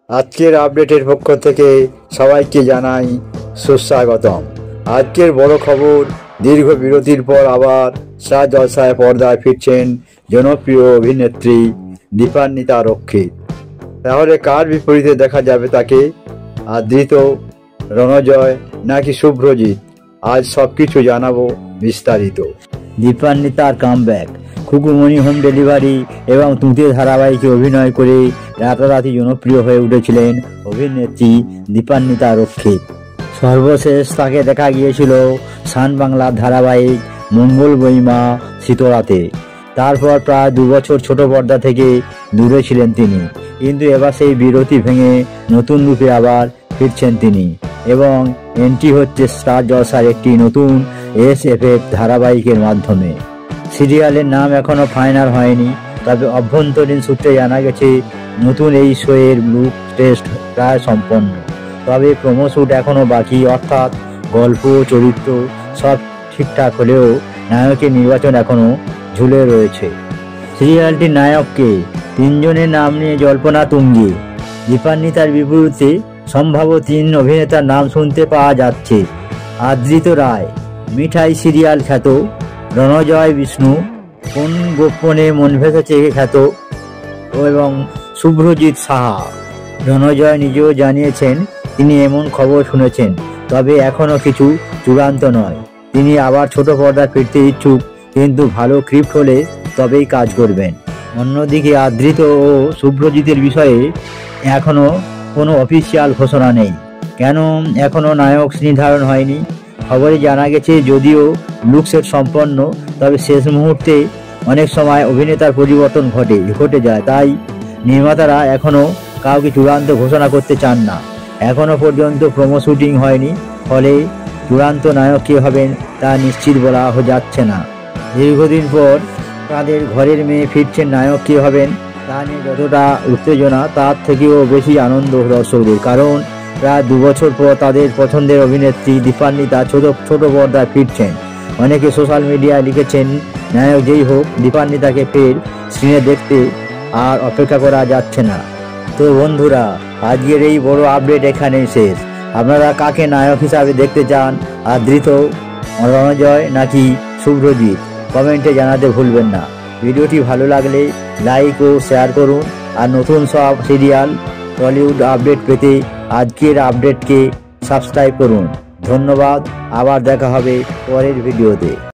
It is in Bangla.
আজকের আপডেটের পক্ষ থেকে সবাইকে জানাই সুস্বাগতম। আজকের বড় খবর, দীর্ঘ বিরতির পর আবার স্টার জলসায় পর্দায় ফিরছেন জনপ্রিয় অভিনেত্রী দীপান্বিতা রক্ষিত। তাহলে কার বিপরীতে দেখা যাবে তাকে? আদৃত, রণজয় নাকি শুভ্রজিৎ? আজ সব কিছু জানাবো বিস্তারিত। দীপান্বিতার কামব্যাক। খুকুমণি হোম ডেলিভারি এবং তুঁতে ধারাবাহিকে অভিনয় করে রাতারাতি জনপ্রিয় হয়ে উঠেছিলেন অভিনেত্রী দীপান্বিতা রক্ষিত। সর্বশেষ তাকে দেখা গিয়েছিল সান বাংলার ধারাবাহিক মঙ্গল বইমা শীতলাতে। তারপর প্রায় 2 বছর ছোট পর্দা থেকে দূরে ছিলেন তিনি, কিন্তু এবার সেই বিরতি ভেঙে নতুন রূপে আবার ফিরছেন তিনি এবং এন্ট্রি হচ্ছে স্টার জলসার একটি নতুন এসএফএফ ধারাবাহিকের মাধ্যমে। সিরিয়ালের নাম এখনও ফাইনাল হয়নি, তবে অভ্যন্তরীণ সূত্রে জানা গেছে নতুন এই শোয়ের লুক টেস্ট প্রায় সম্পন্ন। তবে প্রোমো শ্যুট এখনও বাকি, অর্থাৎ গল্প চরিত্র সব ঠিকঠাক হলেও নায়কের নির্বাচন এখনও ঝুলে রয়েছে। সিরিয়ালটির নায়ককে 3 জনের নাম নিয়ে জল্পনা তুঙ্গে। দীপান্বিতার বিপরীতে সম্ভাব্য 3 অভিনেতার নাম শুনতে পাওয়া যাচ্ছে। আদৃত রায়, মিঠাই সিরিয়াল খ্যাত রণজয় বিষ্ণু, কোন গোপনে মন ভেসেছে খ্যাত এবং শুভ্রজিৎ সাহা। রণজয় নিজেও জানিয়েছেন তিনি এমন খবর শুনেছেন, তবে এখনও কিছু চূড়ান্ত নয়। তিনি আবার ছোট পর্দায় ফিরতে ইচ্ছুক, কিন্তু ভালো স্ক্রিপ্ট হলে তবেই কাজ করবেন। অন্যদিকে আদৃত ও শুভ্রজিতের বিষয়ে এখনও কোনো অফিসিয়াল ঘোষণা নেই, কেন এখনও নায়ক নির্ধারণ হয়নি। খবরে জানা গেছে যদিও লুকসেট সম্পন্ন, তবে শেষ মুহূর্তে অনেক সময় অভিনেতার পরিবর্তন ঘটে যায়, তাই নির্মাতারা এখনও কাউকে চূড়ান্ত ঘোষণা করতে চান না। এখনও পর্যন্ত প্রোমো শুটিং হয়নি, ফলে চূড়ান্ত নায়ক কে হবেন তা নিশ্চিত বলা যাচ্ছে না। দীর্ঘদিন পর তাদের ঘরের মেয়ে ফিরছেন, নায়ক কে হবেন তা নিয়ে যতটা উত্তেজনা, তার থেকেও বেশি আনন্দ দর্শকদের, কারণ প্রায় 2 বছর পর তাদের পছন্দের অভিনেত্রী দীপান্বিতা ছোট পর্দায় ফিরছেন। অনেকে সোশ্যাল মিডিয়ায় লিখেছেন, নায়ক যেই হোক, দীপান্বিতাকে ফের স্ক্রিনে দেখতে আর অপেক্ষা করা যাচ্ছে না। তো বন্ধুরা, আজকের এই বড় আপডেট এখানেই শেষ। আপনারা কাকে নায়ক হিসাবে দেখতে চান, আদৃত, রণজয় নাকি শুভ্রজিৎ? কমেন্টে জানাতে ভুলবেন না। ভিডিওটি ভালো লাগলে লাইক ও শেয়ার করুন, আর নতুন সব সিরিয়াল টলিউড আপডেট পেতে আজকের আপডেটকে সাবস্ক্রাইব করুন। ধন্যবাদ, আবার দেখা হবে পরের ভিডিওতে।